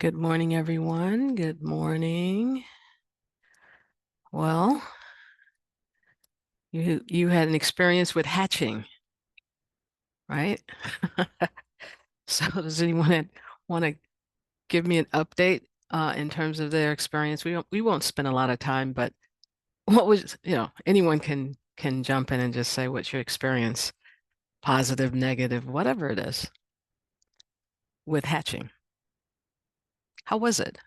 Good morning, everyone. Good morning. Well, you had an experience with hatching, right? So does anyone want to give me an update in terms of their experience? We won't spend a lot of time, but what was, anyone can jump in and just say what's your experience, positive, negative, whatever it is, with hatching. How was it?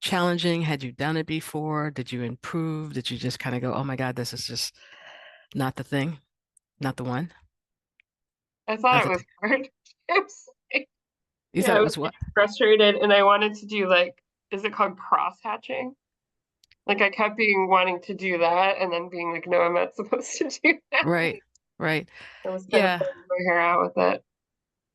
Challenging? Had you done it before? Did you improve? Did you just kind of go, oh my God, this is just not the thing, not the one? I thought Not it the was thing. hard. It was like, You yeah, thought I it was was what? getting frustrated and I wanted to do is it called cross hatching? Like I kept being wanting to do that and then being like, no, I'm not supposed to do that. Right, right. I was kind of Yeah, pulling my hair out with it.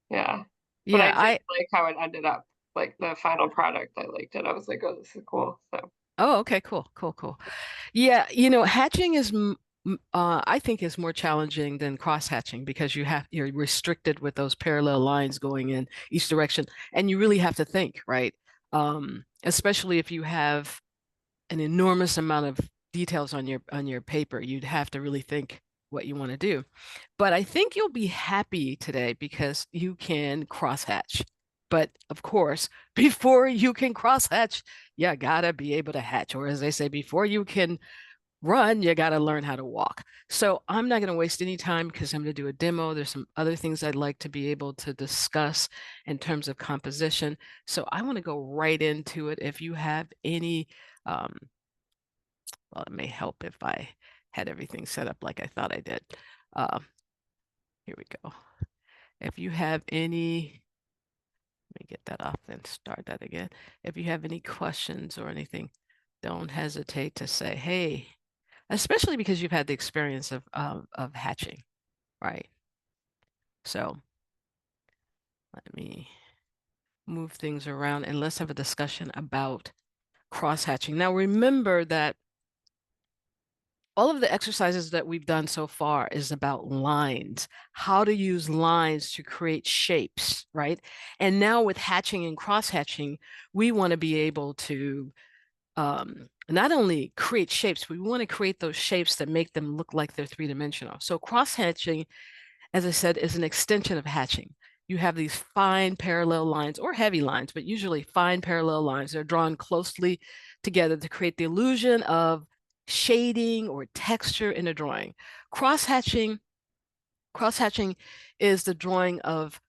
Yeah. But I yeah. did like how it ended up. Like the final product, I liked it. I was like, oh, this is cool. So Oh, okay, cool, cool, cool. Yeah, hatching is, I think, is more challenging than cross hatching because you're restricted with those parallel lines going in each direction, and you really have to think, right? Especially if you have an enormous amount of details on your paper, you'd have to really think what you want to do. But I think you'll be happy today because you can crosshatch. But of course, before you can crosshatch, you gotta be able to hatch. Or as they say, before you can run, you gotta learn how to walk. So I'm not gonna waste any time because I'm gonna do a demo. There's some other things I'd like to be able to discuss in terms of composition. So I want to go right into it. If you have any, um, well, it may help if I had everything set up like I thought I did. Um, Here we go. If you have any, let me get that off and start that again. If you have any questions or anything, don't hesitate to say, hey, especially because you've had the experience of hatching, right? So let me move things around and let's have a discussion about cross hatching. Now remember that all of the exercises that we've done so far is about lines, how to use lines to create shapes, right? And now with hatching and cross hatching, we want to be able to not only create shapes, we want to create those shapes that make them look like they're three-dimensional. So cross hatching, as I said, is an extension of hatching. You have these fine parallel lines or heavy lines, but usually fine parallel lines. They're drawn closely together to create the illusion of shading or texture in a drawing. Cross-hatching, cross-hatching is the drawing of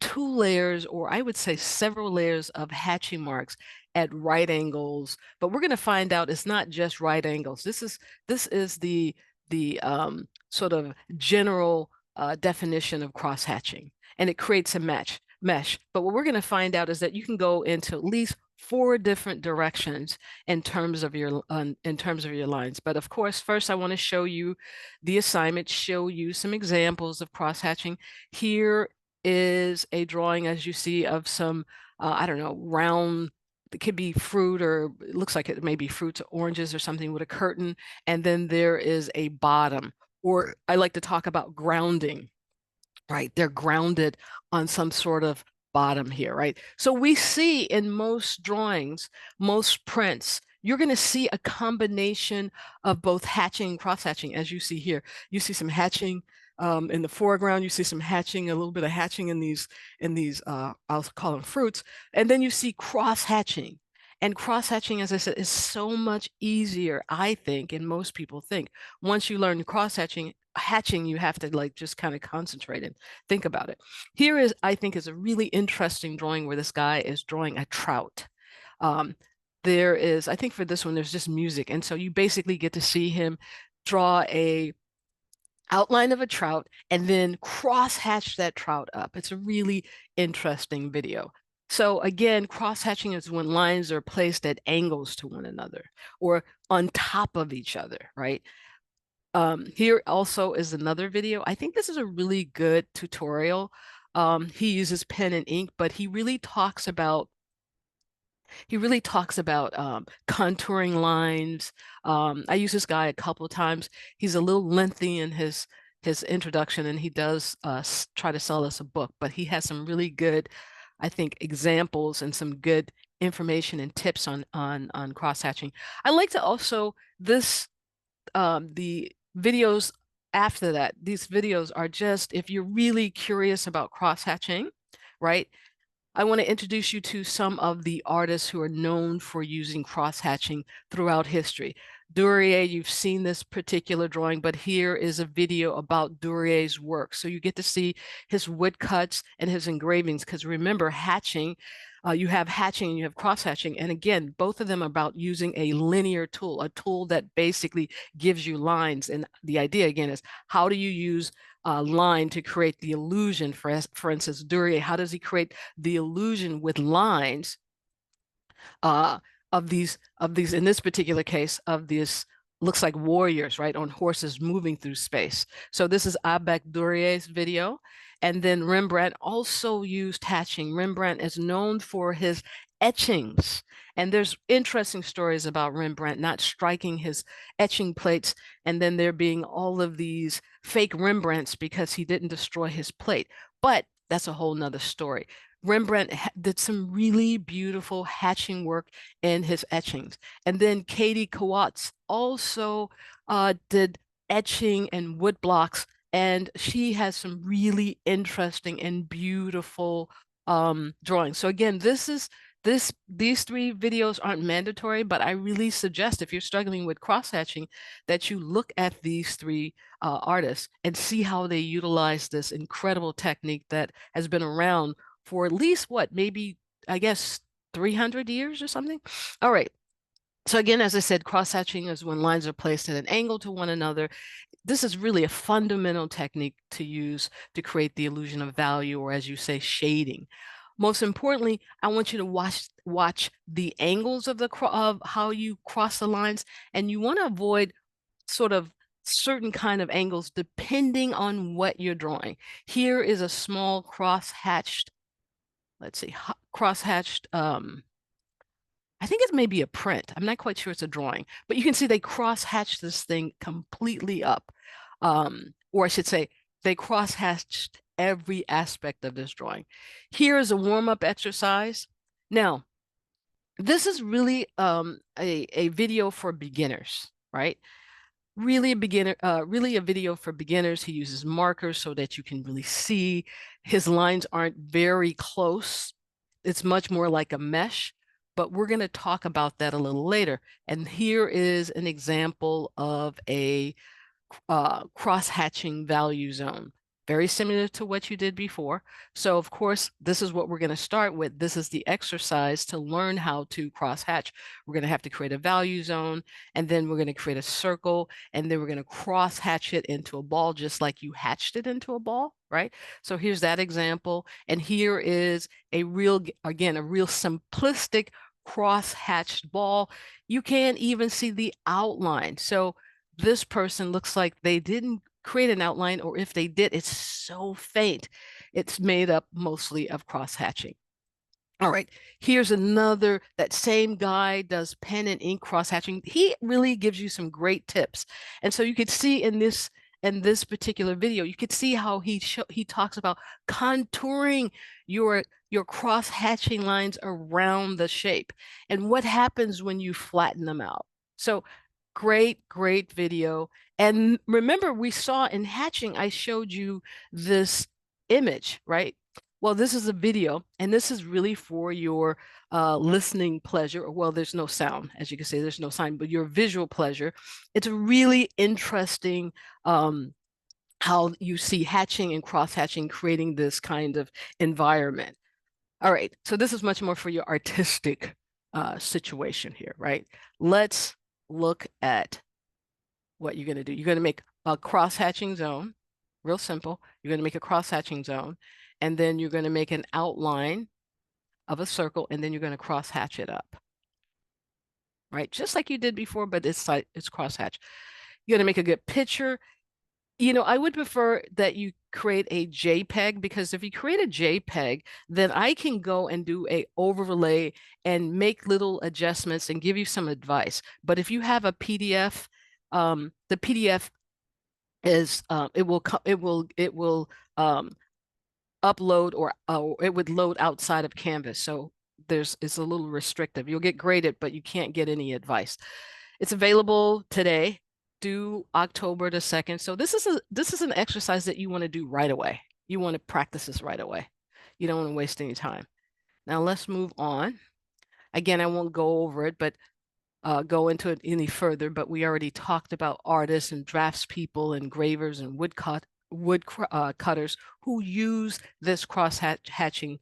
two layers, or I would say several layers of hatching marks at right angles. But we're going to find out it's not just right angles. This is the sort of general definition of cross hatching, and it creates a mesh. But what we're going to find out is that you can go into at least four different directions in terms of your lines. But of course, first I want to show you the assignment, show you some examples of cross hatching. Here is a drawing, as you see, of some, I don't know, round, it could be fruit or it looks like it may be fruits, oranges or something with a curtain. And then there is a bottom, or I like to talk about grounding, right? They're grounded on some sort of bottom here, right? So we see in most drawings, most prints, you're going to see a combination of both hatching and cross hatching, as you see here. You see some hatching in the foreground. You see some hatching, a little bit of hatching in these I'll call them fruits, and then you see cross hatching. And cross hatching, as I said, is so much easier, I think, and most people think. Once you learn cross hatching, you have to like just kind of concentrate and think about it. Here is, I think, is a really interesting drawing where this guy is drawing a trout. Um, there is, I think for this one, there's just music. And so you basically get to see him draw a outline of a trout and then cross hatch that trout up. It's a really interesting video. So again, cross hatching is when lines are placed at angles to one another or on top of each other, right? Here also is another video. I think this is a really good tutorial. He uses pen and ink, but he really talks about contouring lines. I use this guy a couple of times. He's a little lengthy in his introduction, and he does try to sell us a book, but he has some really good I think, examples and some good information and tips on cross-hatching. I like to also the videos after that. These videos are just if you're really curious about cross-hatching, right? I want to introduce you to some of the artists who are known for using cross-hatching throughout history. Duryea, you've seen this particular drawing, but here is a video about Duryea's work. So you get to see his woodcuts and his engravings, because remember, hatching, you have hatching and you have cross-hatching. And again, both of them are about using a linear tool, a tool that basically gives you lines. And the idea, again, is how do you use line to create the illusion? For instance, Duryea, how does he create the illusion with lines uh, of these, in this particular case, of these, looks like warriors, right, on horses moving through space. So this is Abek Duryea's video. And then Rembrandt also used hatching. Rembrandt is known for his etchings. And there's interesting stories about Rembrandt not striking his etching plates, and then there being all of these fake Rembrandts because he didn't destroy his plate. But that's a whole nother story. Rembrandt did some really beautiful hatching work in his etchings. And then Katie Kowatz also did etching and wood blocks, and she has some really interesting and beautiful drawings. So again, these three videos aren't mandatory, but I really suggest if you're struggling with cross-hatching that you look at these three artists and see how they utilize this incredible technique that has been around for at least what, maybe, I guess, 300 years or something. All right. So again, as I said, cross-hatching is when lines are placed at an angle to one another. This is really a fundamental technique to use to create the illusion of value, or as you say, shading. Most importantly, I want you to watch the angles of of how you cross the lines, and you want to avoid sort of certain kind of angles depending on what you're drawing. Here is a small cross-hatched, let's see, cross-hatched, I think it may be a print. I'm not quite sure it's a drawing, but you can see they cross-hatched this thing completely up. Or I should say, they cross-hatched every aspect of this drawing. Here is a warm-up exercise. Now, this is really a video for beginners, right? Really a beginner, really a video for beginners. He uses markers so that you can really see. His lines aren't very close. It's much more like a mesh, but we're going to talk about that a little later. And here is an example of a cross-hatching value zone, very similar to what you did before. So of course, this is what we're going to start with. This is the exercise to learn how to cross-hatch. We're going to have to create a value zone, and then we're going to create a circle, and then we're going to cross-hatch it into a ball, just like you hatched it into a ball, right? So here's that example. And here is a real, again, a real simplistic cross-hatched ball. You can't even see the outline. So this person looks like they didn't create an outline, or if they did, it's so faint. It's made up mostly of cross-hatching. All right, here's another, that same guy does pen and ink cross-hatching. He really gives you some great tips. And so you could see in this particular video, you could see how he talks about contouring your cross-hatching lines around the shape and what happens when you flatten them out. So great video. And remember, we saw in hatching, I showed you this image, right? Well, this is a video, and this is really for your listening pleasure. Well, there's no sound, as you can see, there's no sign, but your visual pleasure. It's really interesting how you see hatching and cross-hatching creating this kind of environment. All right, so this is much more for your artistic situation here, right? Let's look at what you're going to do. You're going to make a cross-hatching zone, real simple. You're going to make a cross-hatching zone, and then you're going to make an outline of a circle, and then you're going to cross-hatch it up, right? Just like you did before, but it's cross-hatch. You're going to make a good picture. You know, I would prefer that you create a JPEG, because if you create a JPEG, then I can go and do a overlay and make little adjustments and give you some advice. But if you have a PDF, the PDF is it will upload or it would load outside of Canvas. So it's a little restrictive. You'll get graded, but you can't get any advice. It's available today, due October the 2nd. So this is an exercise that you want to do right away. You want to practice this right away. You don't want to waste any time. Now let's move on. Again, I won't go over it, but go into it any further, but we already talked about artists and draftspeople, engravers and cutters who use this cross-hatching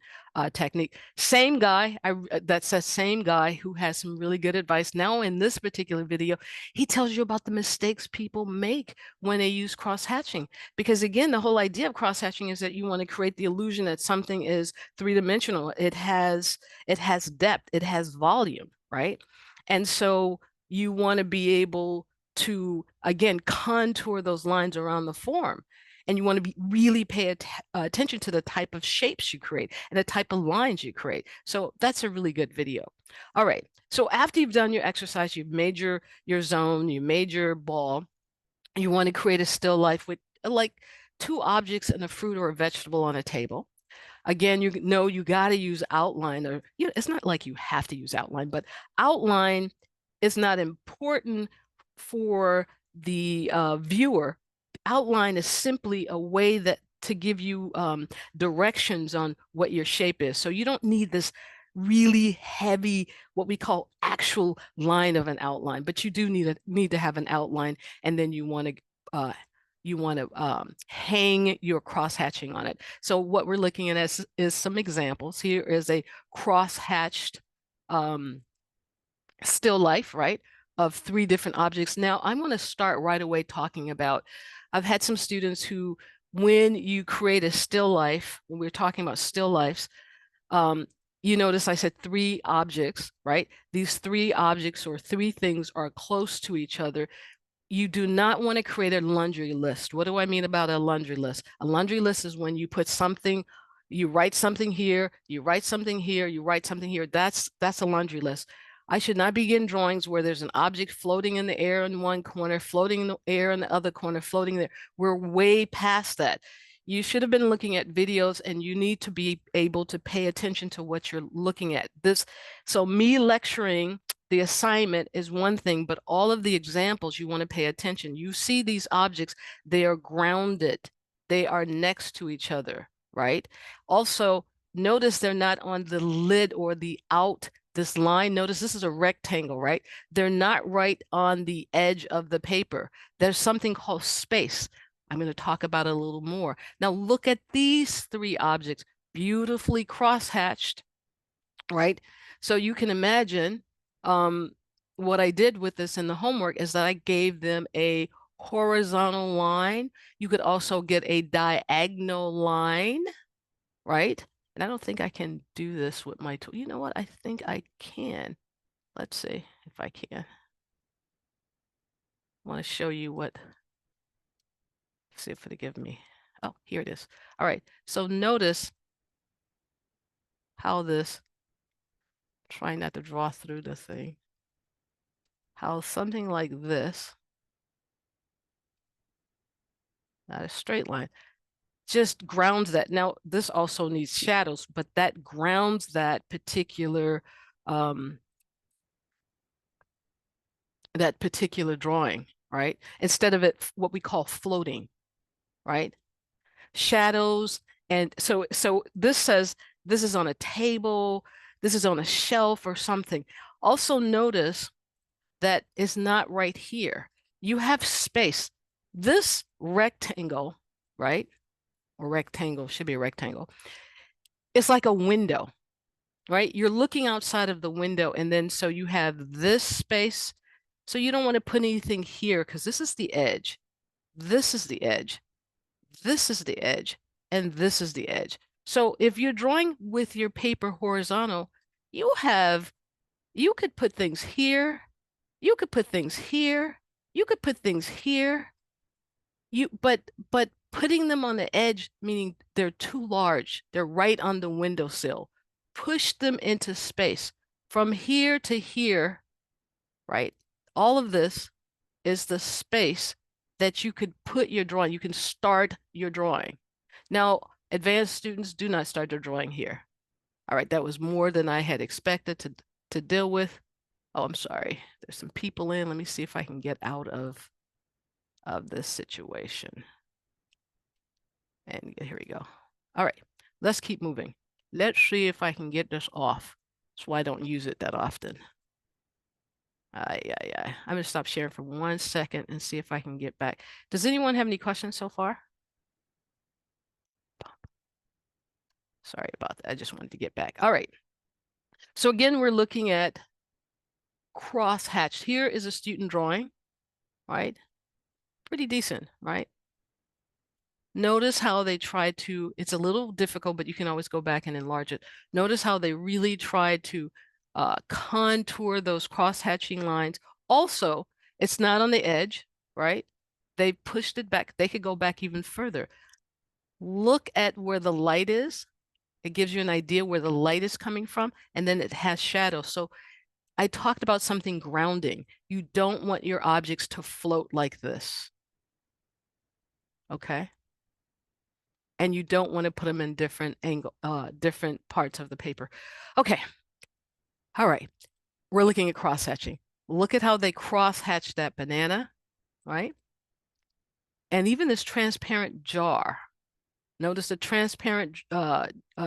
technique. Same guy, that's that same guy who has some really good advice. Now in this particular video, he tells you about the mistakes people make when they use cross-hatching. Because again, the whole idea of cross-hatching is that you want to create the illusion that something is three-dimensional. It has depth, it has volume, right? And so you want to be able to, again, contour those lines around the form. And you want to really pay attention to the type of shapes you create and the type of lines you create. So that's a really good video. All right. So after you've done your exercise, you've made your zone, you made your ball, you want to create a still life with like 2 objects and a fruit or a vegetable on a table. Again, you know you got to use outline, or it's not like you have to use outline, but outline is not important for the viewer. Outline is simply a way to give you directions on what your shape is. So you don't need this really heavy, what we call actual line of an outline, but you do need to have an outline, and then you want to hang your cross-hatching on it. So what we're looking at is some examples. Here is a cross-hatched still life, right, of 3 different objects. Now I'm going to start right away talking about, I've had some students who, when you create a still life, when we're talking about still lifes, you notice I said 3 objects, right? These 3 objects or 3 things are close to each other. You do not want to create a laundry list. What do I mean about a laundry list? A laundry list is when you put something, you write something here, you write something here, you write something here. That's a laundry list. I should not begin drawings where there's an object floating in the air in one corner, floating in the air in the other corner, floating there. We're way past that. You should have been looking at videos, and you need to be able to pay attention to what you're looking at. So me lecturing the assignment is one thing, but all of the examples, you want to pay attention. You see these objects, they are grounded. They are next to each other, right? Also, notice they're not on the lid or this line. Notice this is a rectangle, right? They're not right on the edge of the paper. There's something called space. I'm going to talk about it a little more. Now look at these 3 objects, beautifully cross-hatched, right? So you can imagine what I did with this in the homework is that I gave them a horizontal line. You could also get a diagonal line, right? And I don't think I can do this with my tool. You know what? I think I can. Let's see if I can. I want to show you what, see if it'll give me. Oh, here it is. All right. So notice how this, try not to draw through the thing, how something like this, not a straight line, just grounds that. Now, this also needs shadows, but that grounds that particular drawing, right? Instead of it, what we call floating, right? Shadows. And so this says this is on a table, this is on a shelf or something. Also notice that it's not right here. You have space. This rectangle, right? Or rectangle, should be a rectangle. It's like a window, right? You're looking outside of the window, and then so you have this space. So you don't want to put anything here because this is the edge. This is the edge. This is the edge. And this is the edge. So if you're drawing with your paper horizontal, you could put things here. You could put things here. You could put things here. But putting them on the edge, meaning they're too large. They're right on the windowsill. Push them into space. From here to here, right? All of this is the space that you could put your drawing. You can start your drawing. Now, Advanced students, do not start your drawing here. All right, that was more than I had expected to deal with. Oh, I'm sorry. There's some people in. Let me see if I can get out of this situation. And here we go. All right, let's keep moving. Let's see if I can get this off. That's why I don't use it that often. I'm gonna stop sharing for 1 second and see if I can get back. Does anyone have any questions so far? Sorry about that. I just wanted to get back. All right. So again, we're looking at cross-hatched. Here is a student drawing, right? Pretty decent, right? Notice how they tried to, it's a little difficult, but you can always go back and enlarge it. Notice how they really tried to contour those cross-hatching lines. Also, it's not on the edge, right? They pushed it back. They could go back even further. Look at where the light is. It gives you an idea where the light is coming from, and then it has shadow. So I talked about something grounding. You don't want your objects to float like this. Okay? And you don't want to put them in different different parts of the paper. Okay. All right. We're looking at cross-hatching. Look at how they cross-hatched that banana, right? And even this transparent jar. Notice the transparent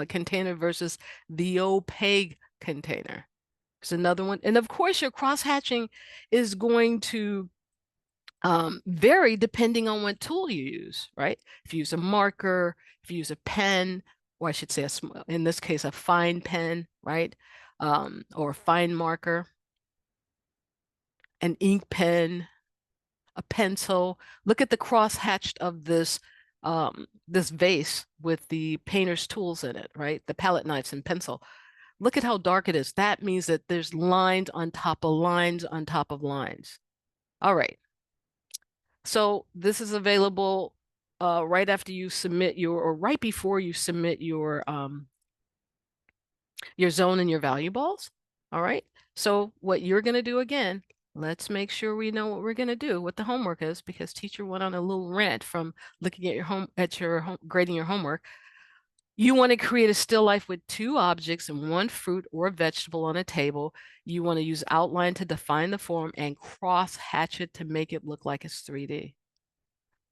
container versus the opaque container. It's another one. And of course, your cross-hatching is going to vary depending on what tool you use, right? If you use a marker, if you use a pen, or I should say, in this case, a fine pen, right? Or a fine marker, an ink pen, a pencil. Look at the cross-hatched of this this vase with the painter's tools in it, right? The palette knives and pencil. Look at how dark it is. That means that there's lines on top of lines on top of lines. All right. So this is available right after you submit or right before you submit your zone and your value balls. All right. So what you're going to do again, let's make sure we know what we're going to do, what the homework is, because teacher went on a little rant from looking at your grading your homework. You want to create a still life with 2 objects and 1 fruit or vegetable on a table. You want to use outline to define the form and cross hatch it to make it look like it's 3D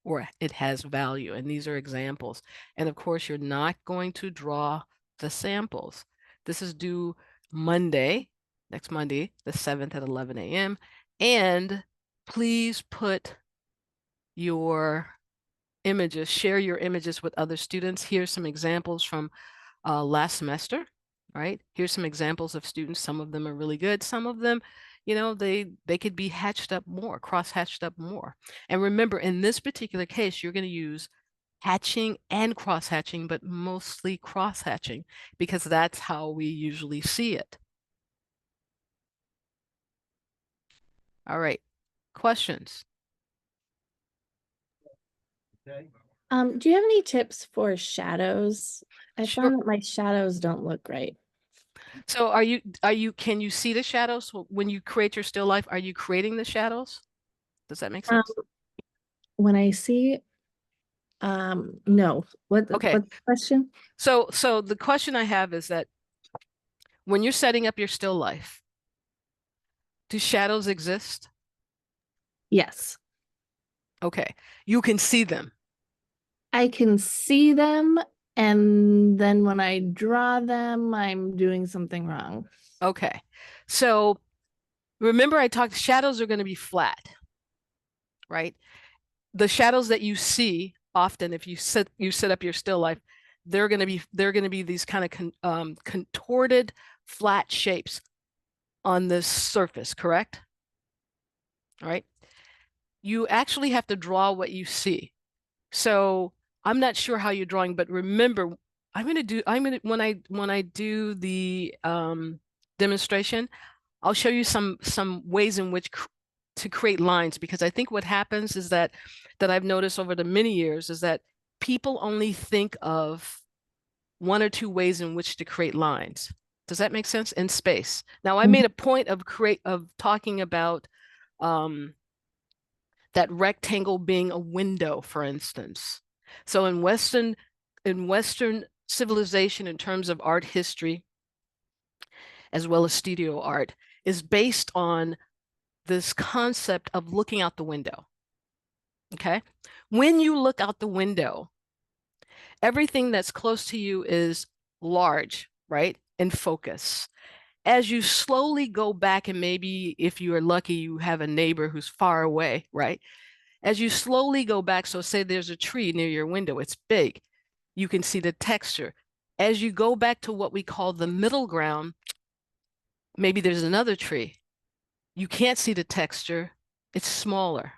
or it has value. And these are examples. And of course, you're not going to draw the samples. This is due Monday, next Monday, the 7th at 11 a.m. And please put your images, share your images with other students. Here's some examples from last semester, right? Here's some examples of students. Some of them are really good. Some of them, you know, they could be hatched up more, cross-hatched up more. And remember, in this particular case, you're going to use hatching and cross-hatching, but mostly cross-hatching because that's how we usually see it. All right, questions? Okay. Do you have any tips for shadows? I Sure. found that my shadows don't look right. So can you see the shadows when you create your still life? Are you creating the shadows? Does that make sense? When I see, no. What's the question? So the question I have is that when you're setting up your still life, do shadows exist? Yes. Okay. You can see them. I can see them, and then when I draw them, I'm doing something wrong. Okay. So remember I talked shadows are going to be flat, right? The shadows that you see often if you set up your still life, they're going to be these kind of contorted flat shapes on this surface, correct? All right. You actually have to draw what you see. So I'm not sure how you're drawing, but remember, when I do the demonstration, I'll show you some ways in which to create lines, because I think what happens is that I've noticed over the many years is that people only think of 1 or 2 ways in which to create lines. Does that make sense? In space. Now, I made a point of talking about that rectangle being a window, for instance. So in Western in Western civilization in terms of art history, as well as studio art, is based on this concept of looking out the window. Okay? When you look out the window, everything that's close to you is large, right? In focus. As you slowly go back, and maybe if you are lucky, you have a neighbor who's far away, right? As you slowly go back, so say there's a tree near your window, it's big, you can see the texture. As you go back to what we call the middle ground, maybe there's another tree. You can't see the texture, it's smaller.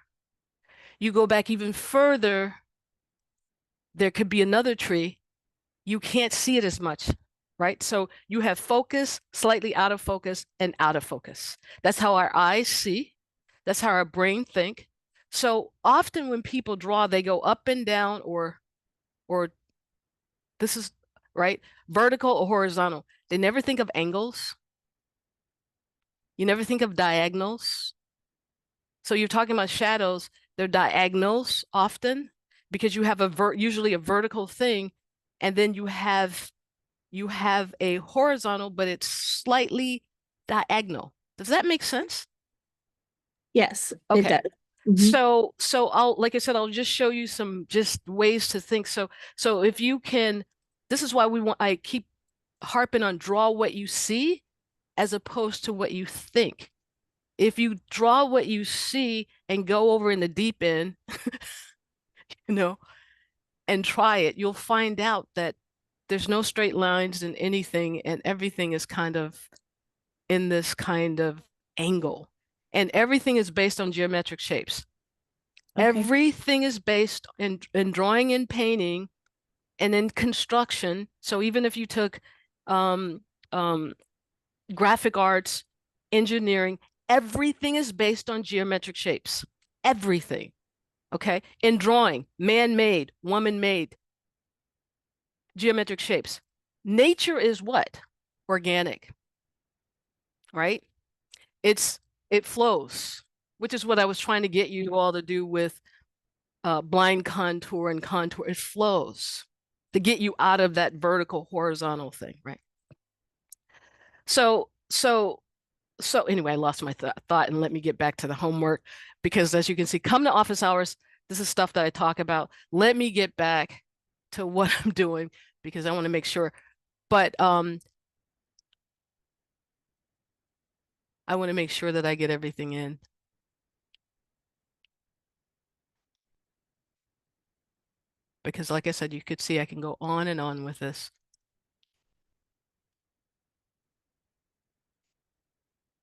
You go back even further, there could be another tree, you can't see it as much, right? So you have focus, slightly out of focus, and out of focus. That's how our eyes see. That's how our brain think. So often when people draw, they go up and down, or this is, right, vertical or horizontal. They never think of angles. You never think of diagonals. So you're talking about shadows, they're diagonals often because you have usually a vertical thing, and then you have a horizontal, but it's slightly diagonal. Does that make sense? Yes, it Okay. does. Mhm. So like I said, I'll just show you some just ways to think. So if you can, this is why I keep harping on draw what you see as opposed to what you think. If you draw what you see and go over in the deep end, and try it, you'll find out that there's no straight lines in anything, and everything is kind of in this kind of angle. And everything is based on geometric shapes. Okay. Everything is based in drawing and painting and in construction. So even if you took graphic arts, engineering, everything is based on geometric shapes. Everything. Okay. In drawing, man-made, woman-made, geometric shapes. Nature is what? Organic, right? It flows, which is what I was trying to get you all to do with blind contour and contour. It flows to get you out of that vertical horizontal thing, right? So anyway, I lost my thought, and let me get back to the homework, because as you can see, come to office hours. This is stuff that I talk about. Let me get back to what I'm doing, because I want to make sure. But I want to make sure that I get everything in. Because like I said, you could see I can go on and on with this.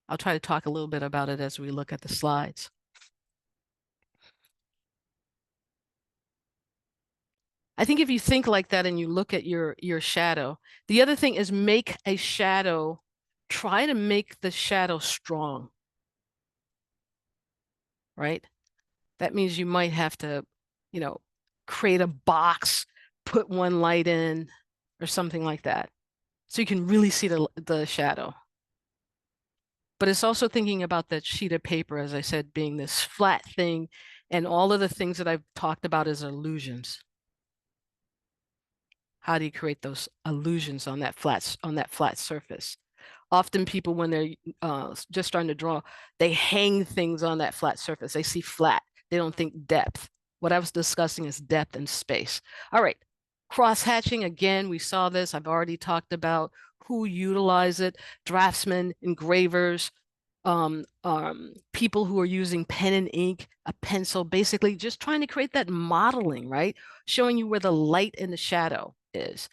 I'll try to talk a little bit about it as we look at the slides. I think if you think like that and you look at your shadow, the other thing is make a shadow, try to make the shadow strong, right? That means you might have to, create a box, put one light in or something like that, so you can really see the shadow. But it's also thinking about that sheet of paper, as I said, being this flat thing, and all of the things that I've talked about as illusions. How do you create those illusions on that flat surface? Often people, when they're just starting to draw, they hang things on that flat surface. They see flat. They don't think depth. What I was discussing is depth and space. All right, cross-hatching, again, we saw this. I've already talked about who utilize it: draftsmen, engravers, people who are using pen and ink, a pencil, basically just trying to create that modeling, right? Showing you where the light and the shadow is.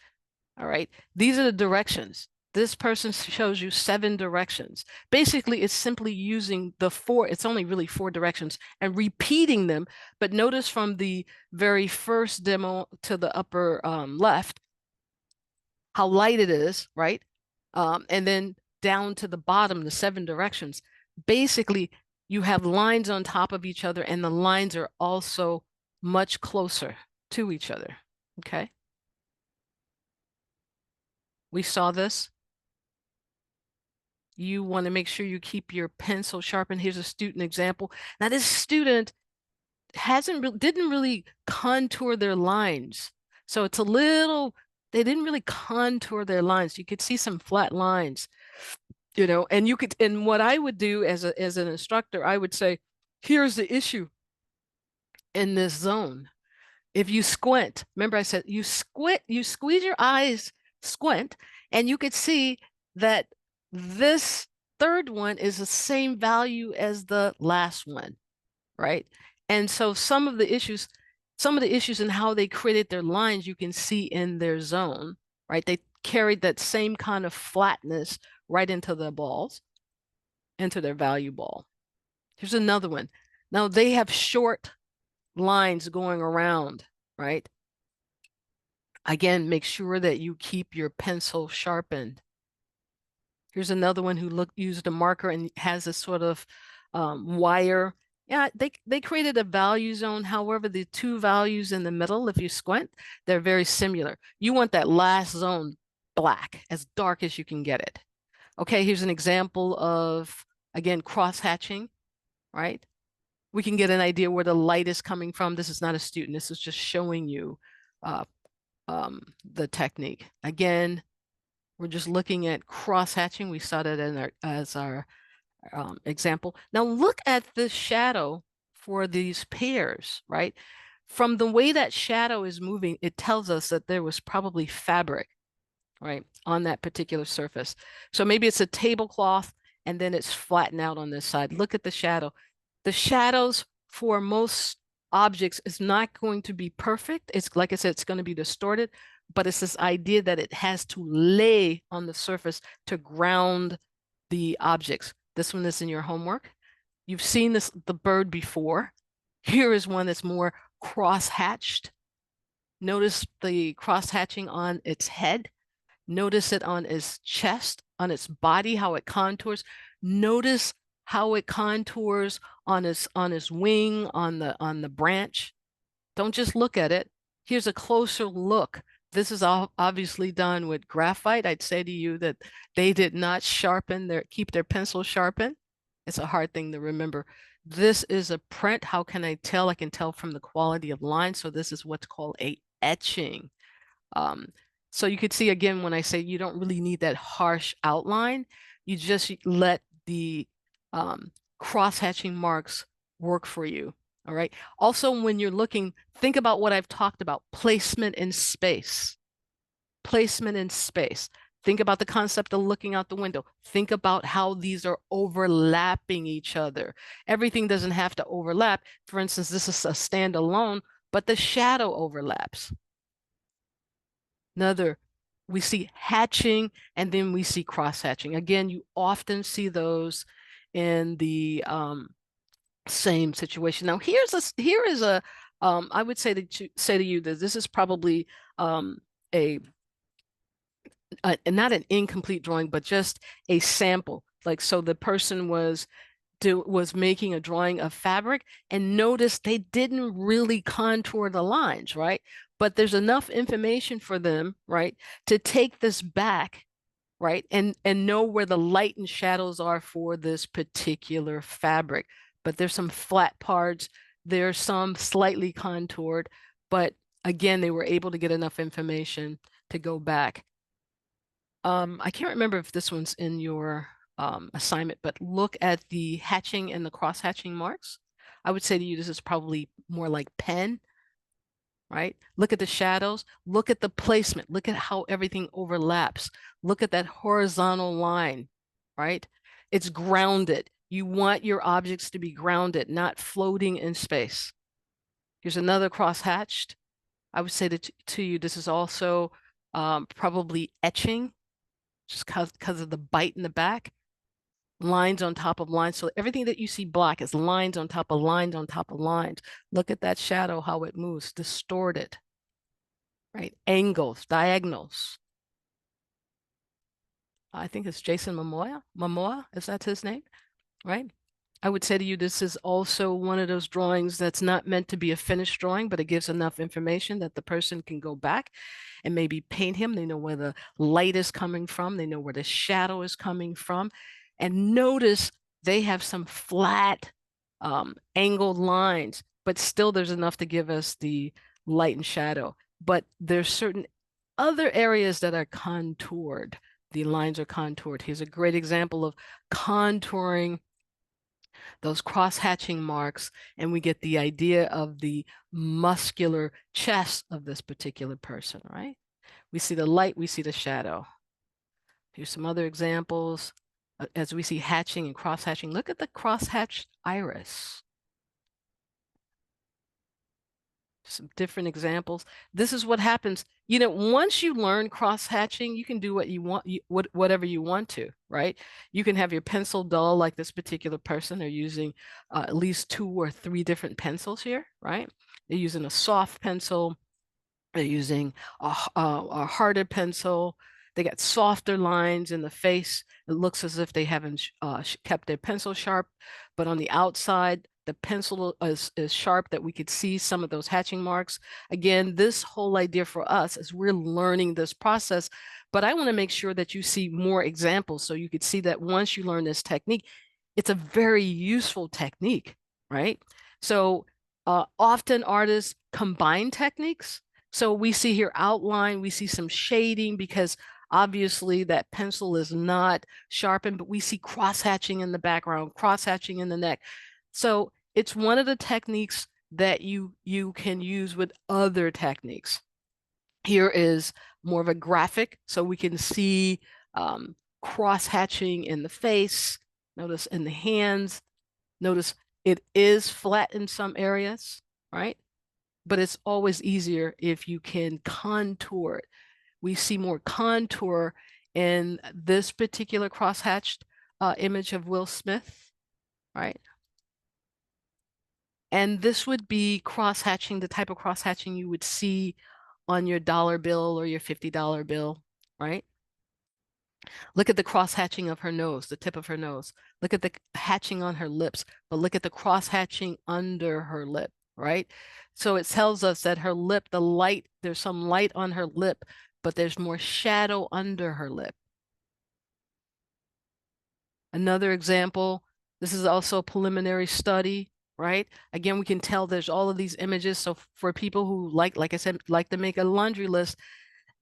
All right, these are the directions. This person shows you 7 directions. Basically, it's simply using it's only really 4 directions and repeating them. But notice from the very first demo to the upper left, how light it is, right? And then down to the bottom, the 7 directions. Basically, you have lines on top of each other, and the lines are also much closer to each other, okay? We saw this. You want to make sure you keep your pencil sharpened. Here's a student example. Now, this student didn't really contour their lines. So it's a little, they didn't really contour their lines. You could see some flat lines, you know, and you could, and what I would do as an instructor, I would say, here's the issue in this zone. If you squint, remember I said you squint, you squeeze your eyes, squint, and you could see that this third one is the same value as the last one, right? And so some of the issues in how they created their lines, you can see in their zone, right? They carried that same kind of flatness right into the balls, into their value ball. Here's another one. Now they have short lines going around, right? Again, make sure that you keep your pencil sharpened. Here's another one who used a marker and has a sort of wire. Yeah, they created a value zone. However, the two values in the middle, if you squint, they're very similar. You want that last zone black, as dark as you can get it. Okay, here's an example of, again, cross-hatching, right? We can get an idea where the light is coming from. This is not a student. This is just showing you the technique. Again, we're just looking at cross-hatching. We saw that in as our example. Now look at the shadow for these pairs, right? From the way that shadow is moving, it tells us that there was probably fabric, right, on that particular surface. So maybe it's a tablecloth and then it's flattened out on this side. Look at the shadow. The shadows for most objects is not going to be perfect. It's like I said, it's going to be distorted, but it's this idea that it has to lay on the surface to ground the objects. This one is in your homework. You've seen the bird before. Here is one that's more cross-hatched. Notice the cross-hatching on its head. Notice it on its chest, on its body, how it contours. Notice how it contours on its wing, on the branch. Don't just look at it. Here's a closer look. This is obviously done with graphite. I'd say to you that they did not keep their pencil sharpened. It's a hard thing to remember. This is a print. How can I tell? I can tell from the quality of line. So this is what's called a etching. So you could see again, when I say you don't really need that harsh outline, you just let the cross-hatching marks work for you. All right. Also, when you're looking, think about what I've talked about, placement in space. Placement in space. Think about the concept of looking out the window. Think about how these are overlapping each other. Everything doesn't have to overlap. For instance, this is a standalone, but the shadow overlaps. Another, we see hatching and then we see cross-hatching. Again, you often see those in the same situation. Now, here is a I would say to you that this is probably not an incomplete drawing, but just a sample. Like, so the person was making a drawing of fabric, and notice they didn't really contour the lines, right? But there's enough information for them, right, to take this back, right, and know where the light and shadows are for this particular fabric. But there's some flat parts, there's some slightly contoured, but again, they were able to get enough information to go back. I can't remember if this one's in your assignment, but look at the hatching and the cross-hatching marks. I would say to you, this is probably more like pen, right? Look at the shadows, look at the placement, look at how everything overlaps. Look at that horizontal line, right? It's grounded. You want your objects to be grounded, not floating in space. Here's another cross-hatched. I would say to you, this is also probably etching, just because of the bite in the back. Lines on top of lines. So everything that you see black is lines on top of lines on top of lines. Look at that shadow, how it moves, distorted, right? Angles, diagonals. I think it's Jason Momoa. Momoa, is that his name? Right? I would say to you, this is also one of those drawings that's not meant to be a finished drawing, but it gives enough information that the person can go back and maybe paint him. They know where the light is coming from. They know where the shadow is coming from. And notice they have some flat angled lines, but still there's enough to give us the light and shadow. but there's certain other areas that are contoured. The lines are contoured. Here's a great example of contouring those cross-hatching marks, and we get the idea of the muscular chest of this particular person, right? We see the light, we see the shadow. Here's some other examples. As we see hatching and cross-hatching, look at the cross-hatched iris. Some different examples. This is what happens. Once you learn cross-hatching, you can do what you want, whatever you want to, right? You can have your pencil dull like this particular person. They're using at least 2 or 3 different pencils here, right? They're using a soft pencil. They're using a harder pencil. They got softer lines in the face. It looks as if they haven't kept their pencil sharp, but on the outside, the pencil is sharp that we could see some of those hatching marks. Again, this whole idea for us is we're learning this process, but I want to make sure that you see more examples so you could see that once you learn this technique, it's a very useful technique, right? So often artists combine techniques. So we see here outline, we see some shading because obviously that pencil is not sharpened, but we see cross-hatching in the background, cross-hatching in the neck. So it's one of the techniques that you can use with other techniques. Here is more of a graphic, so we can see cross-hatching in the face. Notice in the hands. Notice it is flat in some areas, right? But it's always easier if you can contour it. We see more contour in this particular cross-hatched image of Will Smith, right? And this would be cross-hatching, the type of cross-hatching you would see on your dollar bill or your $50 bill, right? Look at the cross-hatching of her nose, the tip of her nose. Look at the hatching on her lips, but look at the cross-hatching under her lip, right? So it tells us that her lip, there's some light on her lip, but there's more shadow under her lip. Another example, this is also a preliminary study, right? Again, we can tell there's all of these images. So for people who like I said, like to make a laundry list,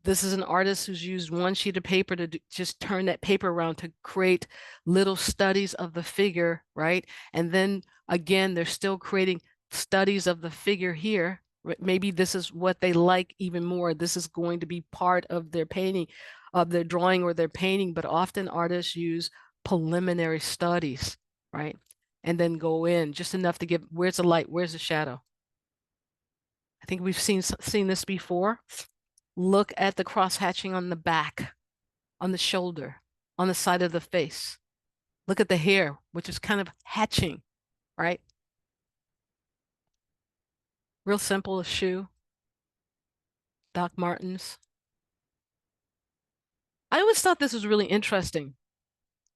this is an artist who's used one sheet of paper to just turn that paper around to create little studies of the figure, right? And then again, they're still creating studies of the figure here. Maybe this is what they like even more. This is going to be part of their painting, of their drawing or their painting, but often artists use preliminary studies, right? And then go in just enough to give, where's the light, where's the shadow? I think we've seen this before. Look at the cross-hatching on the back, on the shoulder, on the side of the face. Look at the hair, which is kind of hatching, right? Real simple, a shoe. Doc Martens. I always thought this was really interesting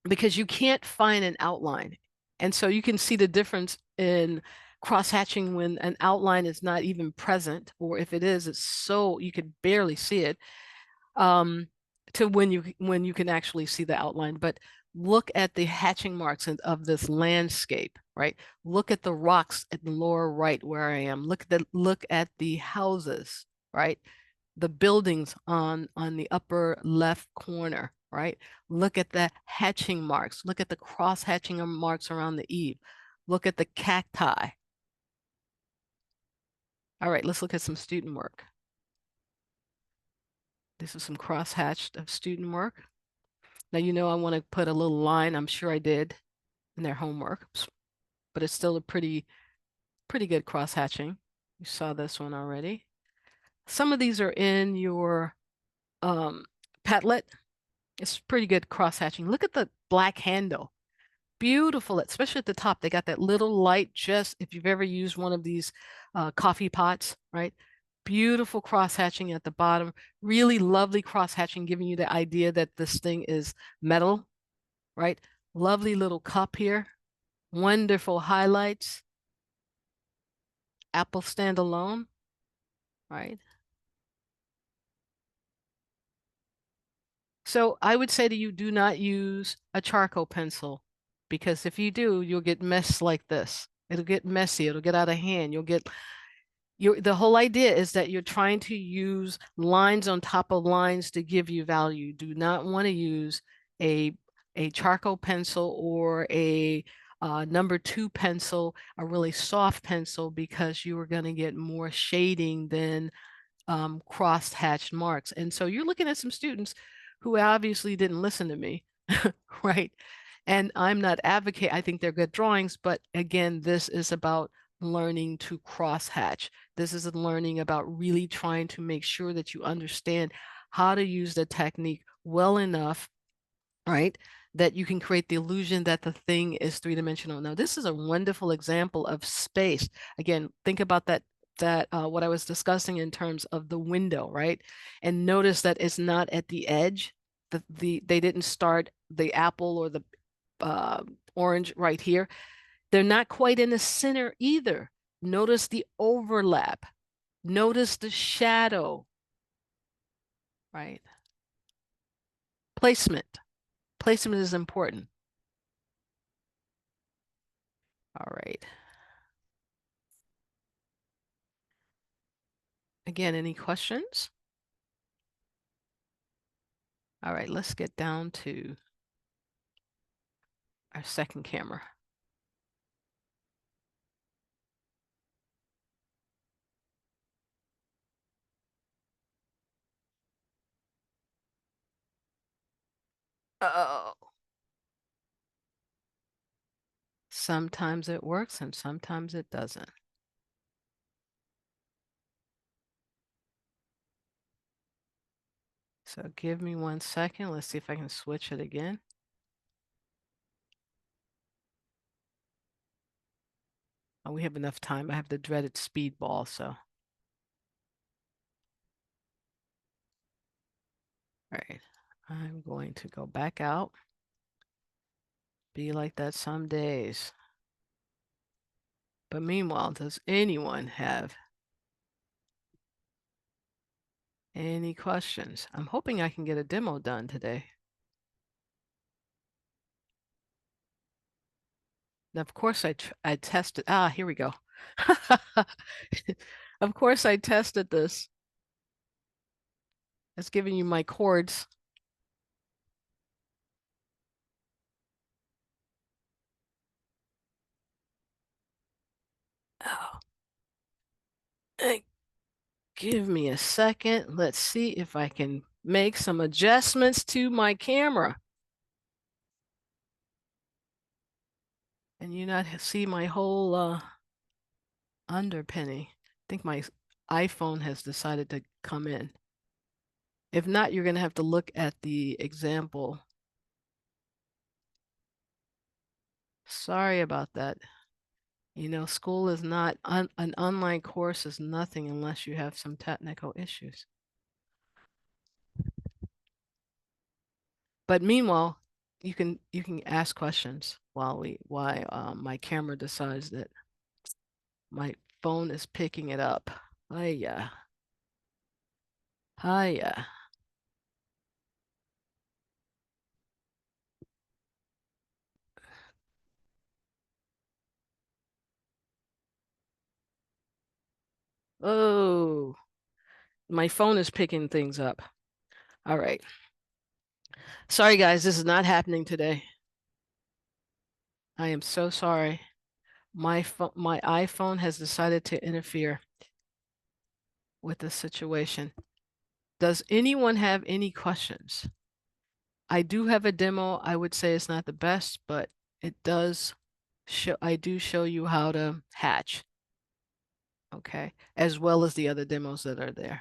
because you can't find an outline. And so you can see the difference in cross-hatching when an outline is not even present, or if it is, it's so you could barely see it, to when you can actually see the outline. But look at the hatching marks of this landscape, right? Look at the rocks at the lower right where I am. Look at the houses, right? The buildings on the upper left corner, right? Look at the hatching marks. Look at the cross-hatching marks around the eave. Look at the cacti. All right, let's look at some student work. This is some cross-hatched of student work. Now, I want to put a little line, I'm sure I did, in their homework, but it's still a pretty good cross-hatching. You saw this one already. Some of these are in your Padlet. It's pretty good cross-hatching. Look at the black handle. Beautiful, especially at the top. They got that little light, just if you've ever used one of these coffee pots, right? Beautiful cross-hatching at the bottom. Really lovely cross-hatching, giving you the idea that this thing is metal, right? Lovely little cup here. Wonderful highlights. Apple standalone, right? So I would say to you, do not use a charcoal pencil, because if you do, you'll get mess like this. It'll get messy. It'll get out of hand. You'll get The whole idea is that you're trying to use lines on top of lines to give you value. You do not want to use a charcoal pencil or a number 2 pencil, a really soft pencil, because you are going to get more shading than cross-hatched marks. And so you're looking at some students who obviously didn't listen to me, right? And I'm not advocate. I think they're good drawings, but again, this is about learning to cross-hatch. This is learning about really trying to make sure that you understand how to use the technique well enough, right, that you can create the illusion that the thing is three-dimensional. Now, this is a wonderful example of space. Again, think about that what I was discussing in terms of the window, right? And notice that it's not at the edge. They didn't start the apple or the orange right here. They're not quite in the center either. Notice the overlap. Notice the shadow, right? Placement. Placement is important. All right. Again, any questions? All right, let's get down to our second camera. Oh. Sometimes it works and sometimes it doesn't. So give me 1 second. Let's see if I can switch it again. Oh, we have enough time. I have the dreaded speedball, so. All right, I'm going to go back out. Be like that some days. But meanwhile, does anyone have any questions? I'm hoping I can get a demo done today. Now, of course, I tested. Ah, here we go. Of course, I tested this. It's giving you my chords. Oh. Hey, give me a second. Let's see if I can make some adjustments to my camera. And you not see my whole underpinning. I think my iPhone has decided to come in. If not, you're going to have to look at the example. Sorry about that. You know, school is not, an online course is nothing unless you have some technical issues. But meanwhile, you can ask questions while my camera decides that my phone is picking it up. Hiya. Hiya. Oh, my phone is picking things up. All right. Sorry, guys, this is not happening today. I am so sorry. My iPhone has decided to interfere with the situation. Does anyone have any questions? I do have a demo. I would say it's not the best, but it does show, I do show you how to hatch. Okay, as well as the other demos that are there.